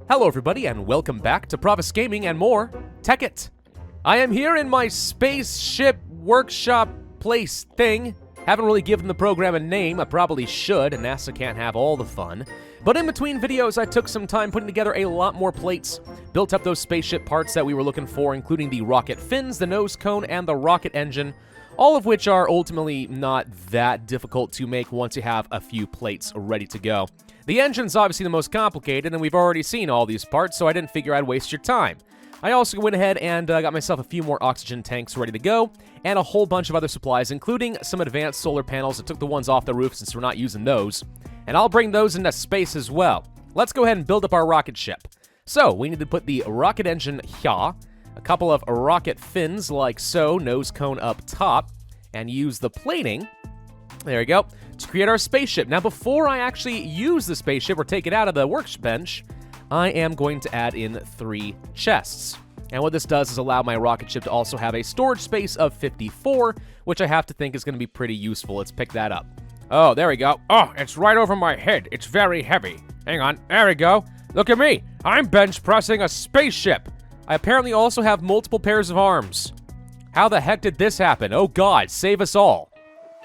Hello everybody and welcome back to Pravus Gaming and more Tekkit. I am here in my spaceship workshop place thing. Haven't really given the program a name, I probably should, NASA can't have all the fun. But in between videos I took some time putting together a lot more plates, built up those spaceship parts that we were looking for, including the rocket fins, the nose cone, and the rocket engine, all of which are ultimately not that difficult to make once you have a few plates ready to go. The engine's obviously the most complicated, and we've already seen all these parts, so I didn't figure I'd waste your time. I also went ahead and got myself a few more oxygen tanks ready to go, and a whole bunch of other supplies, including some advanced solar panels. I took the ones off the roof since we're not using those, and I'll bring those into space as well. Let's go ahead and build up our rocket ship. So, we need to put the rocket engine here, a couple of rocket fins like so, nose cone up top, and use the plating, there we go, to create our spaceship. Now, before I actually use the spaceship or take it out of the workbench, I am going to add in 3 chests. And what this does is allow my rocket ship to also have a storage space of 54, which I have to think is going to be pretty useful. Let's pick that up. Oh, there we go. Oh, it's right over my head. It's very heavy. Hang on. There we go. Look at me. I'm bench pressing a spaceship. I apparently also have multiple pairs of arms. How the heck did this happen? Oh God, save us all.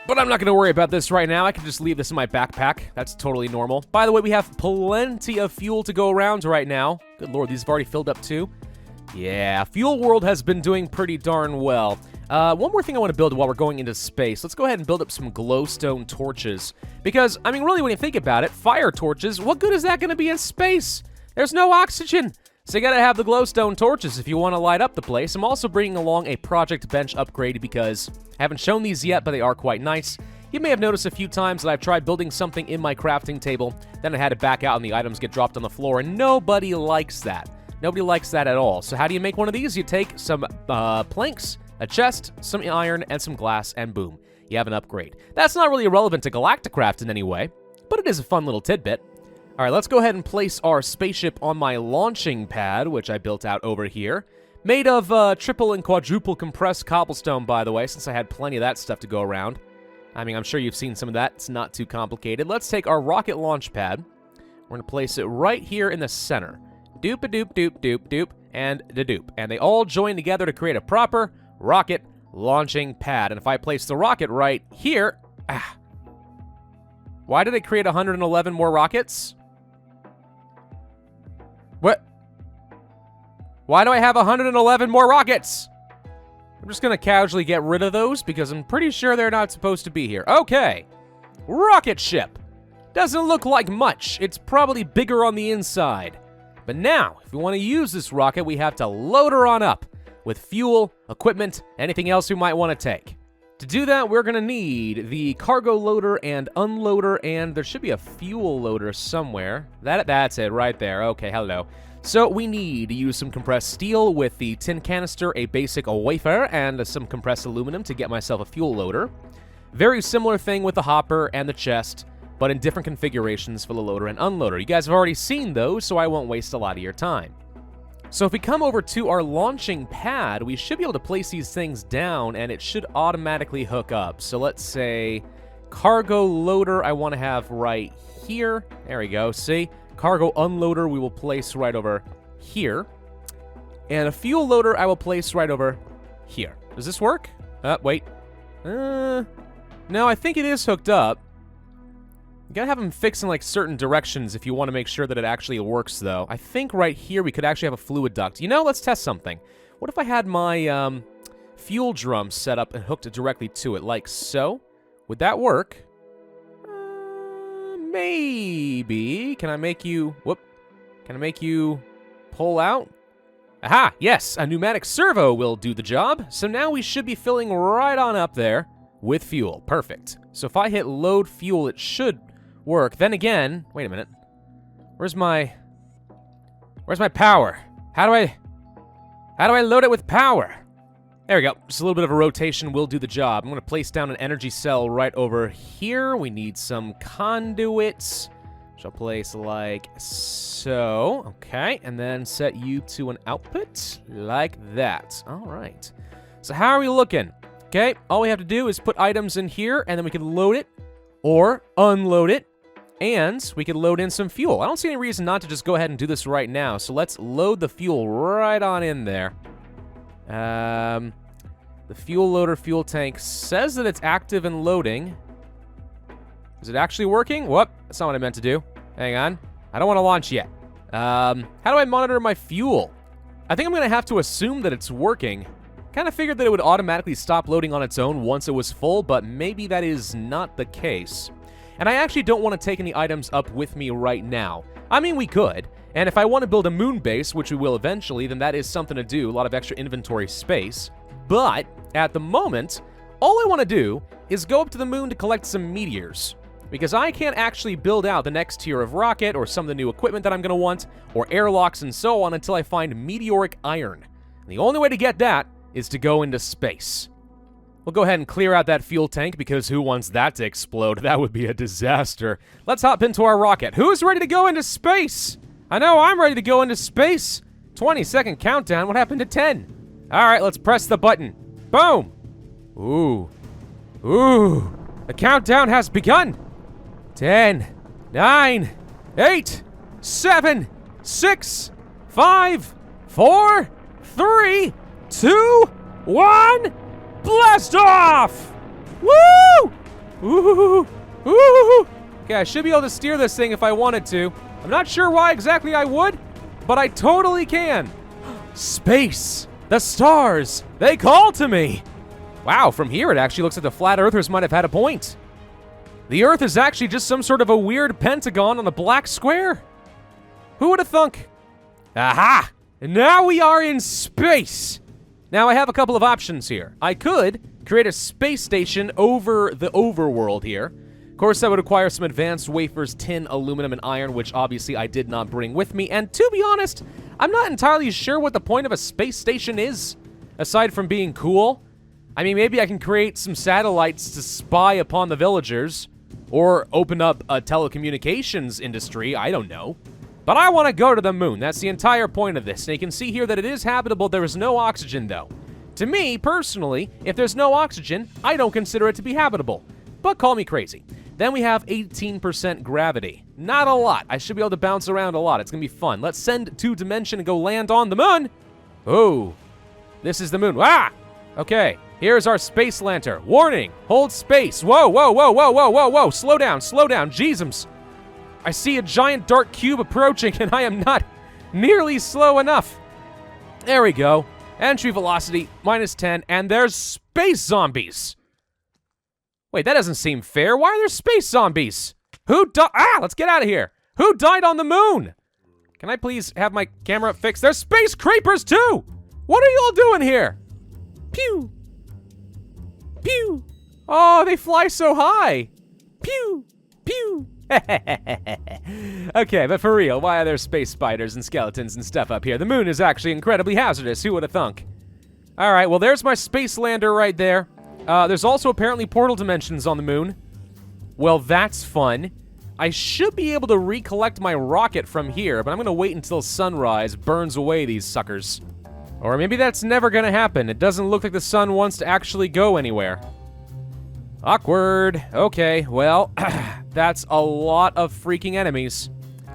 But I'm not going to worry about this right now. I can just leave this in my backpack. That's totally normal. By the way, we have plenty of fuel to go around right now. Good lord, these have already filled up too. Yeah, Fuel World has been doing pretty darn well. One more thing I want to build while we're going into space. Let's go ahead and build up some glowstone torches. Because, I mean, really, when you think about it, fire torches, what good is that going to be in space? There's no oxygen. So you gotta have the glowstone torches if you want to light up the place. I'm also bringing along a project bench upgrade because I haven't shown these yet, but they are quite nice. You may have noticed a few times that I've tried building something in my crafting table, then I had to back out and the items get dropped on the floor, and nobody likes that. Nobody likes that at all. So how do you make one of these? You take some planks, a chest, some iron, and some glass, and boom, you have an upgrade. That's not really relevant to Galacticraft in any way, but it is a fun little tidbit. All right, let's go ahead and place our spaceship on my launching pad, which I built out over here. Made of triple and quadruple compressed cobblestone, by the way, since I had plenty of that stuff to go around. I mean, I'm sure you've seen some of that. It's not too complicated. Let's take our rocket launch pad. We're going to place it right here in the center. Doop-a-doop-doop-doop-doop, and da-doop. And they all join together to create a proper rocket launching pad. And if I place the rocket right here... Why did it create 111 more rockets? What? Why do I have 111 more rockets? I'm just gonna casually get rid of those because I'm pretty sure they're not supposed to be here. Okay. Rocket ship. Doesn't look like much. It's probably bigger on the inside. But now, if we want to use this rocket, we have to load her on up with fuel, equipment, anything else we might want to take. To do that, we're gonna need the cargo loader and unloader, and there should be a fuel loader somewhere. That's it, right there. Okay, hello. So we need to use some compressed steel with the tin canister, a basic wafer, and some compressed aluminum to get myself a fuel loader. Very similar thing with the hopper and the chest, but in different configurations for the loader and unloader. You guys have already seen those, so I won't waste a lot of your time. So if we come over to our launching pad, we should be able to place these things down and it should automatically hook up. So let's say cargo loader I want to have right here. There we go, see? Cargo unloader we will place right over here. And a fuel loader I will place right over here. Does this work? Wait. No, I think it is hooked up. You gotta have them fixed in like certain directions if you want to make sure that it actually works, though. I think right here we could actually have a fluid duct. You know, let's test something. What if I had my fuel drum set up and hooked it directly to it, like so? Would that work? Maybe. Can I make you... Whoop. Can I make you pull out? Aha! Yes! A pneumatic servo will do the job. So now we should be filling right on up there with fuel. Perfect. So if I hit load fuel, it should work. Then again, wait a minute. Where's my power? How do I load it with power? There we go. Just a little bit of a rotation will do the job. I'm going to place down an energy cell right over here. We need some conduits, which I'll place like so. Okay, and then set you to an output like that. All right. So how are we looking? Okay, all we have to do is put items in here, and then we can load it or unload it And we could load in some fuel. I don't see any reason not to just go ahead and do this right now. So let's load the fuel right on in there. The fuel loader fuel tank says that it's active and loading. Is it actually working? Whoop, that's not what I meant to do. Hang on. I don't want to launch yet. How do I monitor my fuel? I think I'm going to have to assume that it's working. Kind of figured that it would automatically stop loading on its own once it was full, but maybe that is not the case. And I actually don't want to take any items up with me right now. I mean, we could. And if I want to build a moon base, which we will eventually, then that is something to do, a lot of extra inventory space. But at the moment, all I want to do is go up to the moon to collect some meteors. Because I can't actually build out the next tier of rocket or some of the new equipment that I'm going to want, or airlocks and so on until I find meteoric iron. And the only way to get that is to go into space. We'll go ahead and clear out that fuel tank because who wants that to explode? That would be a disaster. Let's hop into our rocket. Who's ready to go into space? I know I'm ready to go into space. 20-second countdown. What happened to 10? All right, let's press the button. Boom. Ooh. Ooh. The countdown has begun. 10, 9, 8, 7, 6, 5, 4, 3, 2, 1. Blast off! Woo! Ooh! Ooh! Okay, I should be able to steer this thing if I wanted to. I'm not sure why exactly I would, but I totally can. Space! The stars! They call to me! Wow, from here it actually looks like the flat earthers might have had a point. The Earth is actually just some sort of a weird pentagon on a black square. Who would have thunk? Aha! And now we are in space! Now, I have a couple of options here. I could create a space station over the overworld here. Of course, that would require some advanced wafers, tin, aluminum, and iron, which obviously I did not bring with me. And to be honest, I'm not entirely sure what the point of a space station is, aside from being cool. I mean, maybe I can create some satellites to spy upon the villagers, or open up a telecommunications industry, I don't know. But I want to go to the moon. That's the entire point of this. And you can see here that it is habitable. There is no oxygen, though. To me, personally, if there's no oxygen, I don't consider it to be habitable. But call me crazy. Then we have 18% gravity. Not a lot. I should be able to bounce around a lot. It's going to be fun. Let's send 2Dimension and go land on the moon. Oh, this is the moon. Ah! Okay, here's our space lantern. Warning, hold space. Whoa, whoa, whoa, whoa, whoa, whoa, whoa. Slow down, Jeezums. I see a giant dark cube approaching, and I am not nearly slow enough. There we go. Entry velocity, -10, and there's space zombies. Wait, that doesn't seem fair. Why are there space zombies? Who died? Ah, let's get out of here. Who died on the moon? Can I please have my camera fixed? There's space creepers, too. What are you all doing here? Pew. Pew. Oh, they fly so high. Pew. Pew. Okay, but for real, why are there space spiders and skeletons and stuff up here? The moon is actually incredibly hazardous. Who would have thunk? All right, well, there's my space lander right there. There's also apparently portal dimensions on the moon. Well, that's fun. I should be able to recollect my rocket from here, but I'm going to wait until sunrise burns away these suckers. Or maybe that's never going to happen. It doesn't look like the sun wants to actually go anywhere. Awkward. Okay, well, that's a lot of freaking enemies.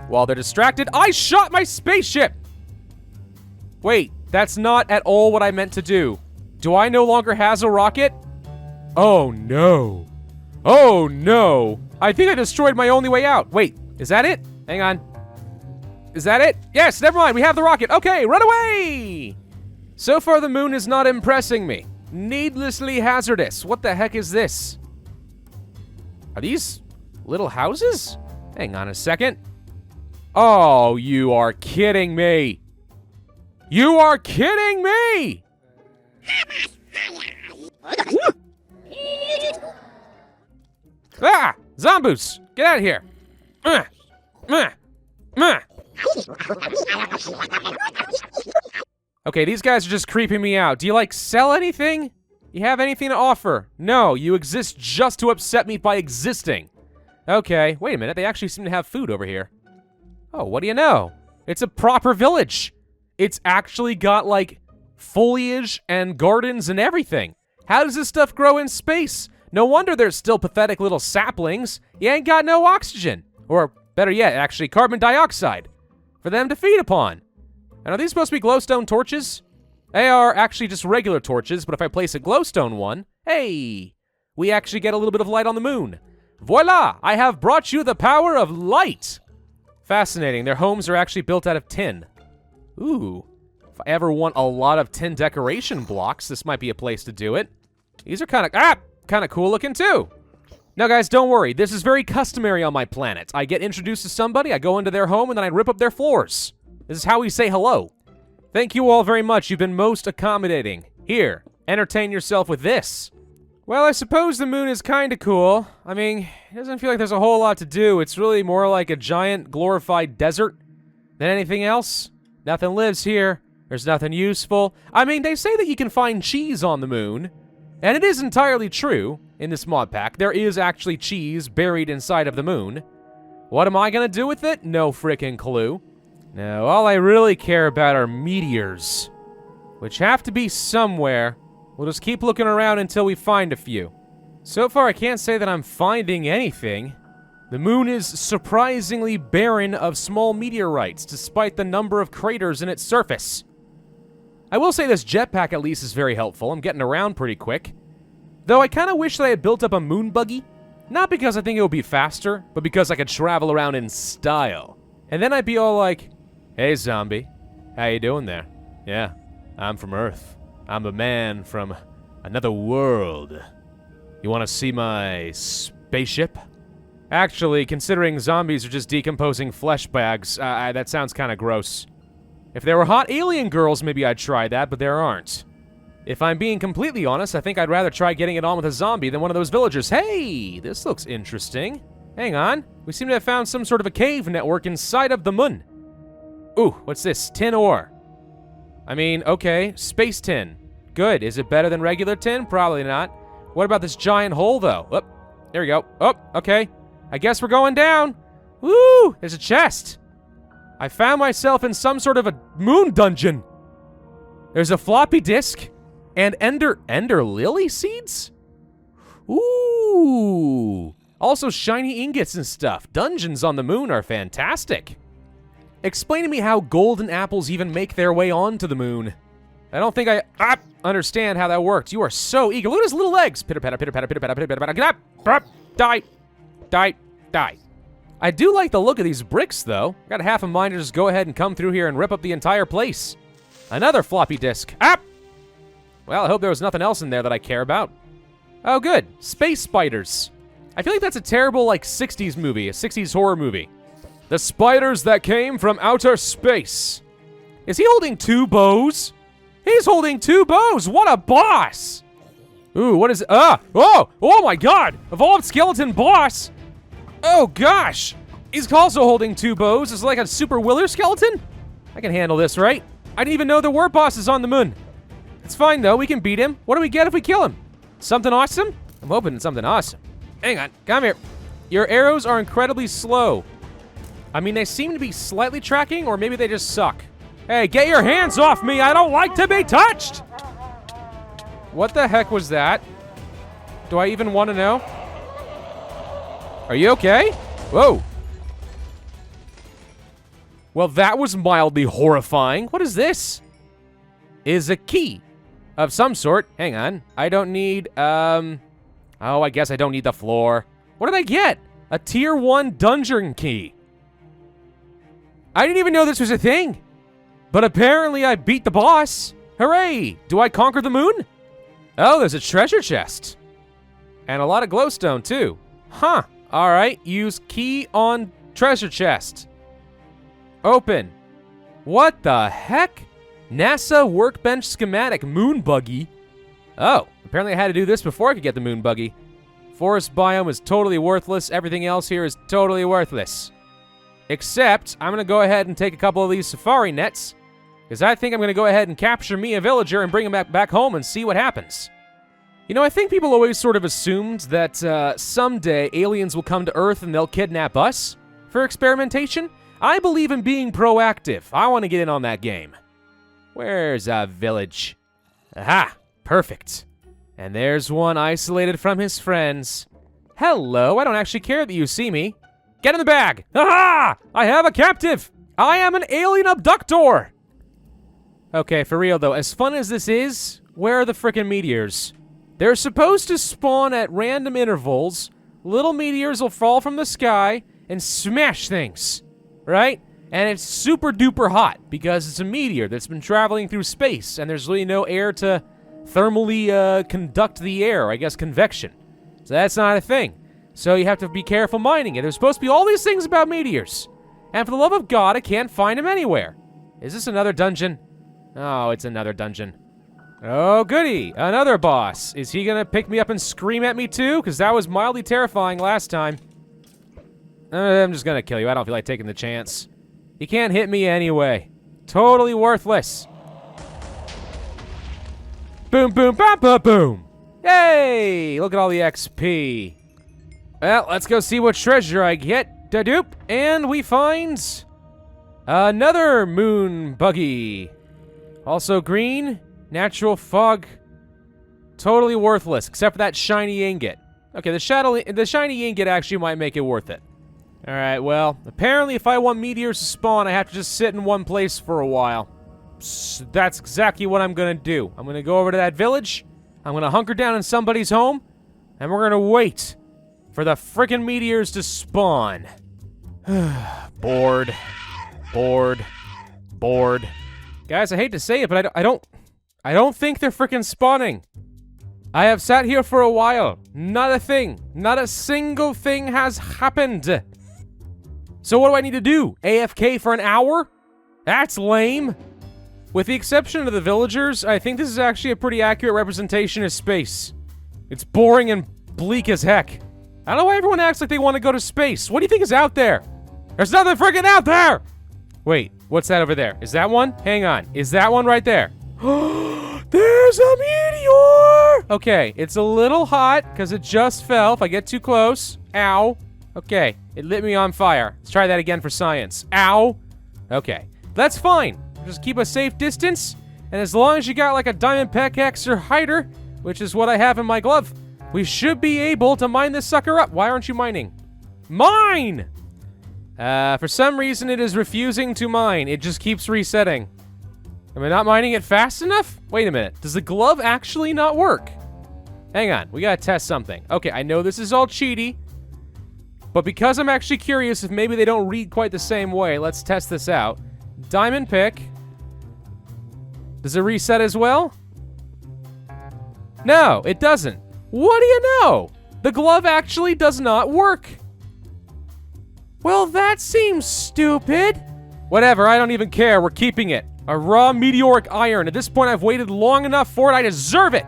While they're distracted, I shot my spaceship! Wait, that's not at all what I meant to do. Do I no longer have a rocket? Oh no. Oh no. I think I destroyed my only way out. Wait, is that it? Hang on. Is that it? Yes, never mind, we have the rocket. Okay, run away! So far the moon is not impressing me. Needlessly hazardous. What the heck is this? Are these little houses? Hang on a second. Oh, you are kidding me. You are kidding me! Ah! Zomboos! Get out of here! Okay, these guys are just creeping me out. Do you, like, sell anything? You have anything to offer? No, you exist just to upset me by existing. Okay, wait a minute. They actually seem to have food over here. Oh, what do you know? It's a proper village. It's actually got, like, foliage and gardens and everything. How does this stuff grow in space? No wonder there's still pathetic little saplings. You ain't got no oxygen. Or better yet, actually, carbon dioxide for them to feed upon. And are these supposed to be glowstone torches? They are actually just regular torches, but if I place a glowstone one, hey, we actually get a little bit of light on the moon. Voila! I have brought you the power of light! Fascinating. Their homes are actually built out of tin. Ooh. If I ever want a lot of tin decoration blocks, this might be a place to do it. These are kind of cool looking too. Now guys, don't worry. This is very customary on my planet. I get introduced to somebody, I go into their home, and then I rip up their floors. This is how we say hello. Thank you all very much. You've been most accommodating. Here, entertain yourself with this. Well, I suppose the moon is kind of cool. I mean, it doesn't feel like there's a whole lot to do. It's really more like a giant glorified desert than anything else. Nothing lives here. There's nothing useful. I mean, they say that you can find cheese on the moon, and it is entirely true in this mod pack. There is actually cheese buried inside of the moon. What am I gonna do with it? No frickin' clue. No, all I really care about are meteors, which have to be somewhere. We'll just keep looking around until we find a few. So far, I can't say that I'm finding anything. The moon is surprisingly barren of small meteorites, despite the number of craters in its surface. I will say this jetpack at least is very helpful. I'm getting around pretty quick. Though I kind of wish that I had built up a moon buggy. Not because I think it would be faster, but because I could travel around in style. And then I'd be all like, hey zombie, how you doing there? Yeah, I'm from Earth. I'm a man from another world. You want to see my spaceship? Actually, considering zombies are just decomposing flesh bags, that sounds kind of gross. If there were hot alien girls, maybe I'd try that, but there aren't. If I'm being completely honest, I think I'd rather try getting it on with a zombie than one of those villagers. Hey, this looks interesting. Hang on. We seem to have found some sort of a cave network inside of the moon. Ooh, what's this? Tin ore. I mean, okay, space tin. Good. Is it better than regular tin? Probably not. What about this giant hole, though? Oh, there we go. Oh, okay. I guess we're going down. Woo! There's a chest. I found myself in some sort of a moon dungeon. There's a floppy disk and ender lily seeds? Ooh. Also shiny ingots and stuff. Dungeons on the moon are fantastic. Explain to me how golden apples even make their way onto the moon. I don't think I understand how that works. You are so eager. Look at his little legs. Pitter-patter, pitter-patter, pitter-patter, pitter-patter. Get up! Die! Die! Die! I do like the look of these bricks, though. Got half a mind to just go ahead and come through here and rip up the entire place. Another floppy disk. Well, I hope there was nothing else in there that I care about. Oh, good. Space spiders. I feel like that's a terrible, 60s movie, a 60s horror movie. The spiders that came from outer space. Is he holding two bows? He's holding two bows. What a boss. Ooh, what is it? Oh my god. Evolved skeleton boss. Oh gosh. He's also holding two bows. It's like a super Willer skeleton. I can handle this, right? I didn't even know there were bosses on the moon. It's fine though, we can beat him. What do we get if we kill him? Something awesome? I'm hoping it's something awesome. Hang on, come here. Your arrows are incredibly slow. I mean, they seem to be slightly tracking, or maybe they just suck. Hey, get your hands off me! I don't like to be touched! What the heck was that? Do I even want to know? Are you okay? Whoa. Well, that was mildly horrifying. What is this? Is a key of some sort. Hang on. I don't need, oh, I guess I don't need the floor. What did I get? A tier 1 dungeon key. I didn't even know this was a thing. But apparently I beat the boss. Hooray! Do I conquer the moon? Oh, there's a treasure chest. And a lot of glowstone, too. Huh. Alright, use key on treasure chest. Open. What the heck? NASA workbench schematic moon buggy. Oh, apparently I had to do this before I could get the moon buggy. Forest biome is totally worthless. Everything else here is totally worthless. Except, I'm going to go ahead and take a couple of these safari nets, because I think I'm going to go ahead and capture me a villager and bring him back home and see what happens. You know, I think people always sort of assumed that someday aliens will come to Earth and they'll kidnap us for experimentation. I believe in being proactive. I want to get in on that game. Where's a village? Aha! Perfect. And there's one isolated from his friends. Hello, I don't actually care that you see me. Get in the bag! Aha! I have a captive! I am an alien abductor! Okay, for real though, as fun as this is, where are the frickin' meteors? They're supposed to spawn at random intervals. Little meteors will fall from the sky and smash things, right? And it's super duper hot because it's a meteor that's been traveling through space and there's really no air to thermally conduct the air, I guess convection. So that's not a thing. So you have to be careful mining it. There's supposed to be all these things about meteors. And for the love of God, I can't find them anywhere. Is this another dungeon? Oh, it's another dungeon. Oh, goody. Another boss. Is he gonna pick me up and scream at me too? Because that was mildly terrifying last time. I'm just gonna kill you. I don't feel like taking the chance. You can't hit me anyway. Totally worthless. Boom, boom, bam, ba, boom. Yay! Look at all the XP. Well, let's go see what treasure I get. Da-doop. And we find another moon buggy. Also green. Natural fog. Totally worthless, except for that shiny ingot. Okay, the shiny ingot actually might make it worth it. Alright, well, apparently if I want meteors to spawn, I have to just sit in one place for a while. So that's exactly what I'm gonna do. I'm gonna go over to that village, I'm gonna hunker down in somebody's home, and we're gonna wait for the frickin' meteors to spawn. Bored. Guys, I hate to say it, but I don't think they're frickin' spawning. I have sat here for a while. Not a thing. Not a single thing has happened. So what do I need to do? AFK for an hour? That's lame. With the exception of the villagers, I think this is actually a pretty accurate representation of space. It's boring and bleak as heck. I don't know why everyone acts like they want to go to space. What do you think is out there? There's nothing frickin' out there! Wait, what's that over there? Is that one? Hang on. Is that one right there? There's a meteor! Okay, it's a little hot because it just fell. If I get too close. Ow. Okay, it lit me on fire. Let's try that again for science. Ow. Okay, that's fine. Just keep a safe distance. And as long as you got like a diamond pickaxe or hider, which is what I have in my glove, we should be able to mine this sucker up. Why aren't you mining? Mine! For some reason it is refusing to mine. It just keeps resetting. Am I not mining it fast enough? Wait a minute. Does the glove actually not work? Hang on. We gotta test something. Okay, I know this is all cheaty. But because I'm actually curious if maybe they don't read quite the same way, let's test this out. Diamond pick. Does it reset as well? No, it doesn't. What do you know? The glove actually does not work. Well, that seems stupid. Whatever, I don't even care. We're keeping it. A raw meteoric iron. At this point, I've waited long enough for it. I deserve it.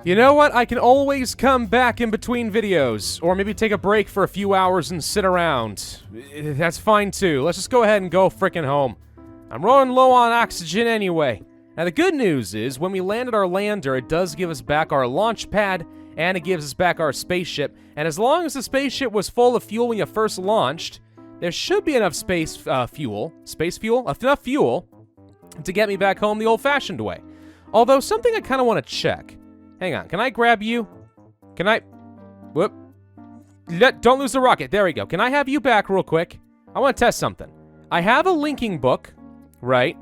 You know what? I can always come back in between videos. Or maybe take a break for a few hours and sit around. That's fine, too. Let's just go ahead and go frickin' home. I'm running low on oxygen anyway. Now, the good news is, when we landed our lander, it does give us back our launch pad, and it gives us back our spaceship. And as long as the spaceship was full of fuel when you first launched, there should be enough enough fuel to get me back home the old-fashioned way. Although, something I kind of want to check. Hang on, can I grab you? Can I? Whoop. Don't lose the rocket. There we go. Can I have you back real quick? I want to test something. I have a linking book, right,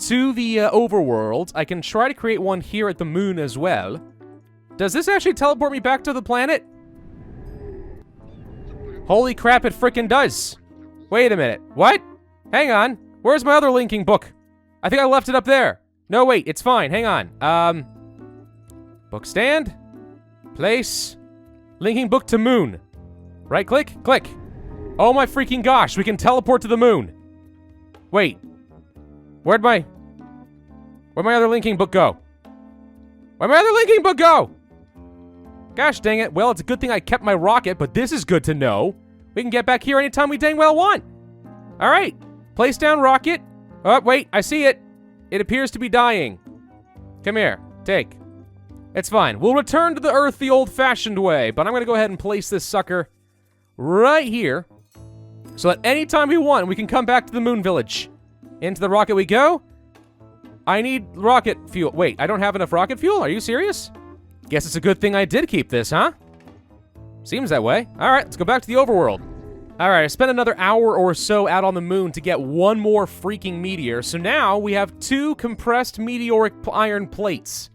to the overworld. I can try to create one here at the moon as well. Does this actually teleport me back to the planet? Holy crap, it frickin' does. Wait a minute. What? Hang on. Where's my other linking book? I think I left it up there. No, wait. It's fine. Hang on. Book stand. Place. Linking book to moon. Right click. Click. Oh my freaking gosh. We can teleport to the moon. Wait. Where'd my other linking book go? Where'd my other linking book go? Gosh dang it. Well, it's a good thing I kept my rocket, but this is good to know. We can get back here anytime we dang well want. All right. Place down rocket. Oh, wait. I see it. It appears to be dying. Come here. Take. It's fine. We'll return to the Earth the old-fashioned way, but I'm going to go ahead and place this sucker right here so that anytime we want, we can come back to the moon village. Into the rocket we go. I need rocket fuel. Wait, I don't have enough rocket fuel? Are you serious? Guess it's a good thing I did keep this, huh? Seems that way. All right, let's go back to the overworld. Alright, I spent another hour or so out on the moon to get one more freaking meteor, so now we have 2 compressed meteoric iron plates,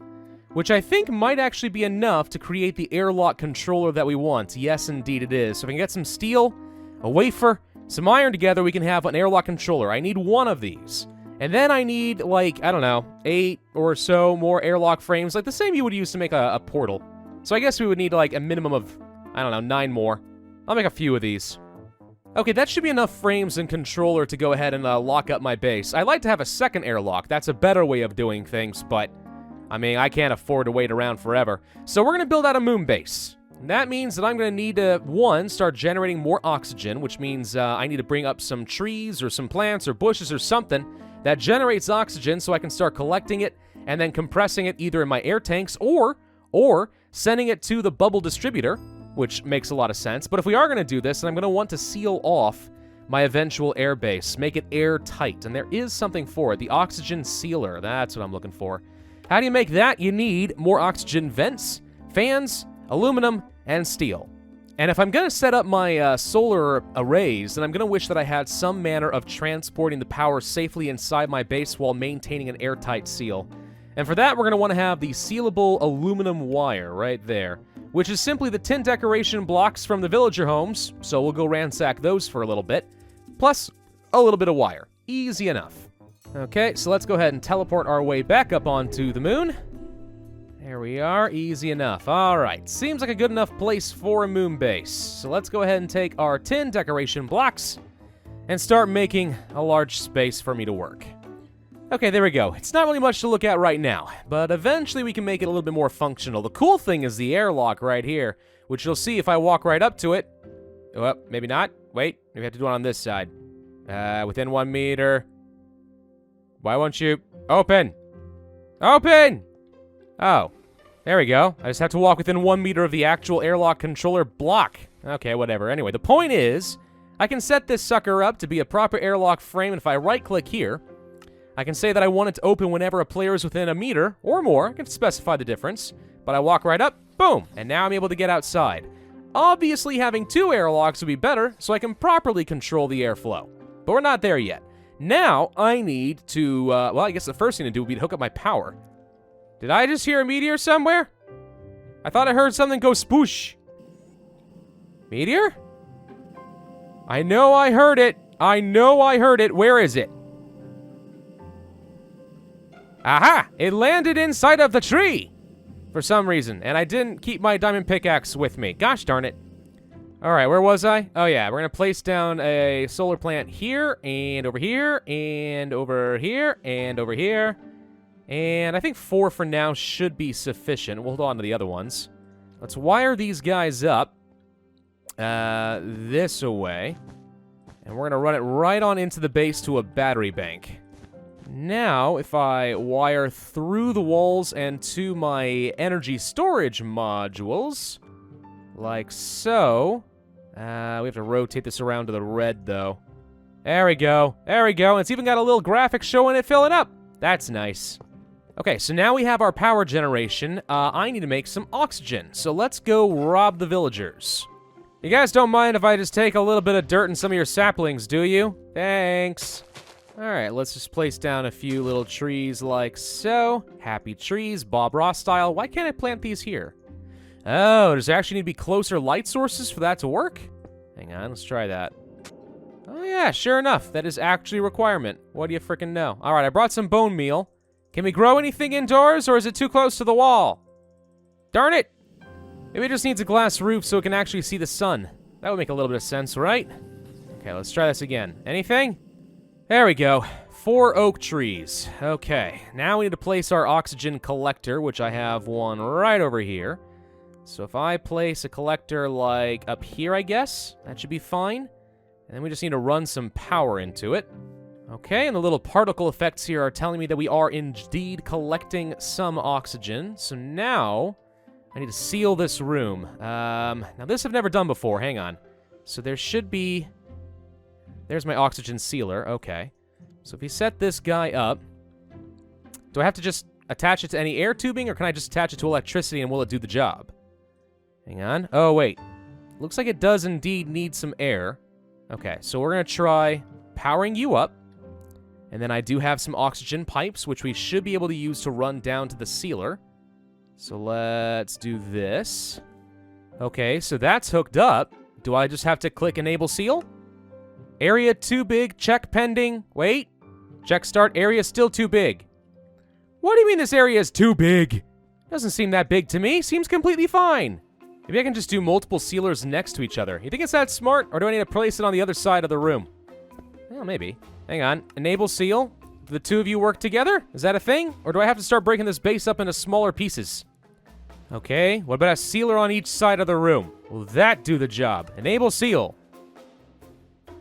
which I think might actually be enough to create the airlock controller that we want. Yes, indeed it is. So if we can get some steel, a wafer, some iron together, we can have an airlock controller. I need 1 of these. And then I need, like, I don't know, 8 or so more airlock frames, like the same you would use to make a portal. So I guess we would need, like, a minimum of, I don't know, 9 more. I'll make a few of these. Okay, that should be enough frames and controller to go ahead and lock up my base. I'd like to have a second airlock. That's a better way of doing things, but, I mean, I can't afford to wait around forever. So we're going to build out a moon base. And that means that I'm going to need to, 1, start generating more oxygen, which means I need to bring up some trees or some plants or bushes or something that generates oxygen so I can start collecting it and then compressing it either in my air tanks or sending it to the bubble distributor, which makes a lot of sense. But if we are going to do this, then I'm going to want to seal off my eventual air base, make it airtight, and there is something for it, the oxygen sealer. That's what I'm looking for. How do you make that? You need more oxygen vents, fans, aluminum, and steel. And if I'm going to set up my solar arrays, then I'm going to wish that I had some manner of transporting the power safely inside my base while maintaining an airtight seal. And for that, we're going to want to have the sealable aluminum wire right there, which is simply the tin decoration blocks from the villager homes, so we'll go ransack those for a little bit, plus a little bit of wire. Easy enough. Okay, so let's go ahead and teleport our way back up onto the moon. There we are, easy enough. Alright, seems like a good enough place for a moon base. So let's go ahead and take our tin decoration blocks and start making a large space for me to work. Okay, there we go. It's not really much to look at right now, but eventually we can make it a little bit more functional. The cool thing is the airlock right here, which you'll see if I walk right up to it. Well, maybe not. Wait, maybe I have to do it on this side. Within 1 meter. Why won't you? Open! Open! Oh, there we go. I just have to walk within 1 meter of the actual airlock controller block. Okay, whatever. Anyway, the point is, I can set this sucker up to be a proper airlock frame, and if I right-click here, I can say that I want it to open whenever a player is within 1 meter or more. I can specify the difference, but I walk right up, boom, and now I'm able to get outside. Obviously, having 2 airlocks would be better, so I can properly control the airflow, but we're not there yet. Now, I need to, well, I guess the first thing to do would be to hook up my power. Did I just hear a meteor somewhere? I thought I heard something go spoosh. Meteor? I know I heard it. I know I heard it. Where is it? Aha! It landed inside of the tree! For some reason, and I didn't keep my diamond pickaxe with me. Gosh darn it. Alright, where was I? Oh yeah, we're gonna place down a solar plant here, and over here, and over here, and over here. And I think 4 for now should be sufficient. We'll hold on to the other ones. Let's wire these guys up this way. And we're gonna run it right on into the base to a battery bank. Now, if I wire through the walls and to my energy storage modules, like so. We have to rotate this around to the red, though. There we go. There we go. It's even got a little graphic showing it filling up. That's nice. Okay, so now we have our power generation. I need to make some oxygen. So let's go rob the villagers. You guys don't mind if I just take a little bit of dirt and some of your saplings, do you? Thanks. Alright, let's just place down a few little trees like so. Happy trees, Bob Ross style. Why can't I plant these here? Oh, does there actually need to be closer light sources for that to work? Hang on, let's try that. Oh yeah, sure enough. That is actually a requirement. What do you frickin' know? Alright, I brought some bone meal. Can we grow anything indoors, or is it too close to the wall? Darn it! Maybe it just needs a glass roof so it can actually see the sun. That would make a little bit of sense, right? Okay, let's try this again. Anything? There we go. 4 oak trees. Okay, now we need to place our oxygen collector, which I have one right over here. So if I place a collector, like, up here, I guess, that should be fine. And then we just need to run some power into it. Okay, and the little particle effects here are telling me that we are indeed collecting some oxygen. So now, I need to seal this room. Now this I've never done before, hang on. So there should be... There's my oxygen sealer, okay. So if we set this guy up, do I have to just attach it to any air tubing, or can I just attach it to electricity and will it do the job? Hang on. Oh, wait. Looks like it does indeed need some air. Okay, so we're going to try powering you up. And then I do have some oxygen pipes, which we should be able to use to run down to the sealer. So let's do this. Okay, so that's hooked up. Do I just have to click Enable Seal? Area too big, check pending. Wait. Check start, area still too big. What do you mean this area is too big? Doesn't seem that big to me. Seems completely fine. Maybe I can just do multiple sealers next to each other. You think it's that smart, or do I need to place it on the other side of the room? Well, maybe. Hang on. Enable seal. Do the two of you work together? Is that a thing? Or do I have to start breaking this base up into smaller pieces? Okay. What about a sealer on each side of the room? Will that do the job? Enable seal.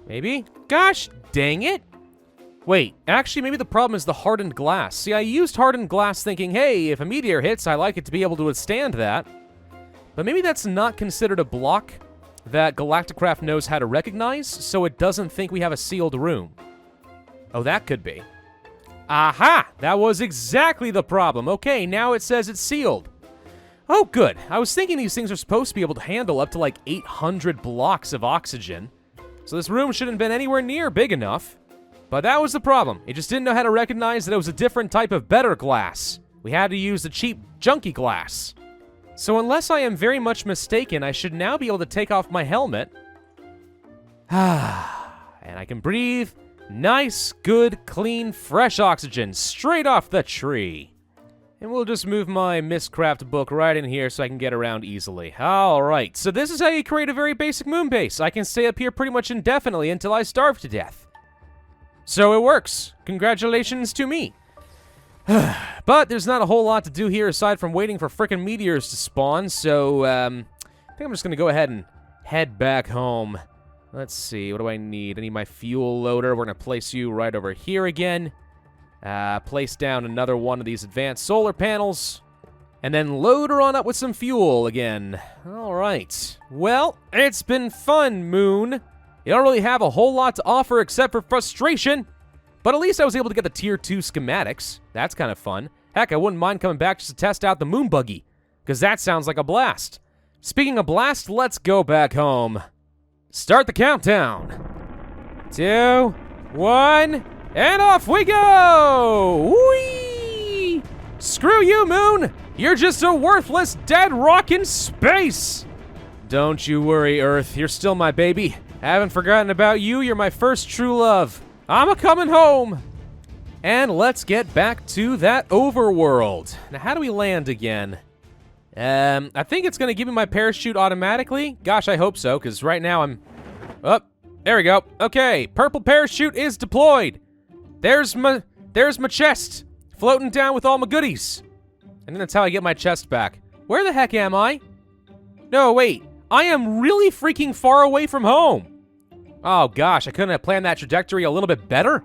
Maybe? Gosh, dang it. Wait, actually, maybe the problem is the hardened glass. See, I used hardened glass thinking, hey, if a meteor hits, I like it to be able to withstand that. But maybe that's not considered a block that Galacticraft knows how to recognize, so it doesn't think we have a sealed room. Oh, that could be. Aha! That was exactly the problem. Okay, now it says it's sealed. Oh, good. I was thinking these things are supposed to be able to handle up to like 800 blocks of oxygen. So this room shouldn't have been anywhere near big enough. But that was the problem. It just didn't know how to recognize that it was a different type of better glass. We had to use the cheap, junky glass. So unless I am very much mistaken, I should now be able to take off my helmet. And I can breathe nice, good, clean, fresh oxygen straight off the tree. And we'll just move my Mistcraft book right in here so I can get around easily. Alright, so this is how you create a very basic moon base. I can stay up here pretty much indefinitely until I starve to death. So it works. Congratulations to me. But there's not a whole lot to do here aside from waiting for frickin' meteors to spawn, so I think I'm just going to go ahead and head back home. Let's see, what do I need? I need my fuel loader. We're going to place you right over here again. Place down another one of these advanced solar panels. And then load her on up with some fuel again. Alright. Well, it's been fun, Moon. You don't really have a whole lot to offer except for frustration. But at least I was able to get the Tier 2 schematics. That's kind of fun. Heck, I wouldn't mind coming back just to test out the moon buggy, because that sounds like a blast. Speaking of blast, let's go back home. Start the countdown. 2, 1, and off we go! Whee! Screw you, Moon! You're just a worthless dead rock in space! Don't you worry, Earth. You're still my baby. I haven't forgotten about you. You're my first true love. I'm a-coming home! And let's get back to that overworld. Now, how do we land again? I think it's going to give me my parachute automatically. Gosh, I hope so, because right now I'm... Oh, there we go. Okay, purple parachute is deployed. There's my chest, floating down with all my goodies. And then that's how I get my chest back. Where the heck am I? No, wait. I am really freaking far away from home. Oh gosh, I couldn't have planned that trajectory a little bit better.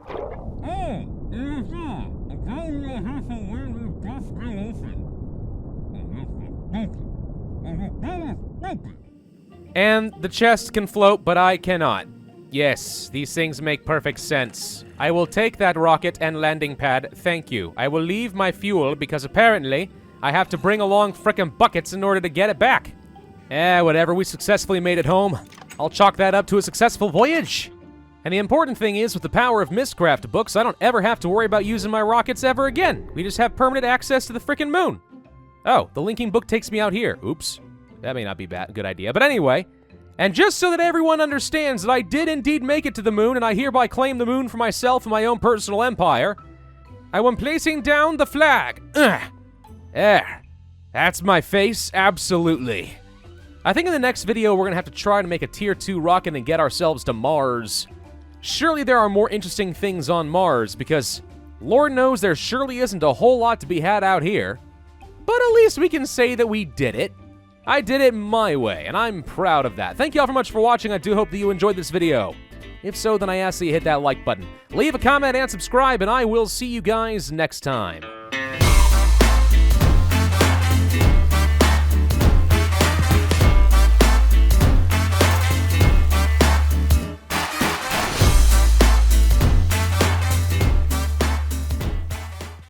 And the chest can float, but I cannot. Yes, these things make perfect sense. I will take that rocket and landing pad, thank you. I will leave my fuel because apparently I have to bring along frickin' buckets in order to get it back. Whatever, we successfully made it home. I'll chalk that up to a successful voyage. And the important thing is, with the power of Mistcraft books, I don't ever have to worry about using my rockets ever again. We just have permanent access to the frickin' moon. Oh, the linking book takes me out here. Oops. That may not be a good idea. But anyway, and just so that everyone understands that I did indeed make it to the moon, and I hereby claim the moon for myself and my own personal empire, I am placing down the flag. There. That's my face, absolutely. I think in the next video, we're going to have to try to make a Tier 2 rocket and get ourselves to Mars. Surely there are more interesting things on Mars, because Lord knows there surely isn't a whole lot to be had out here. But at least we can say that we did it. I did it my way, and I'm proud of that. Thank you all very much for watching. I do hope that you enjoyed this video. If so, then I ask that you hit that like button. Leave a comment and subscribe, and I will see you guys next time.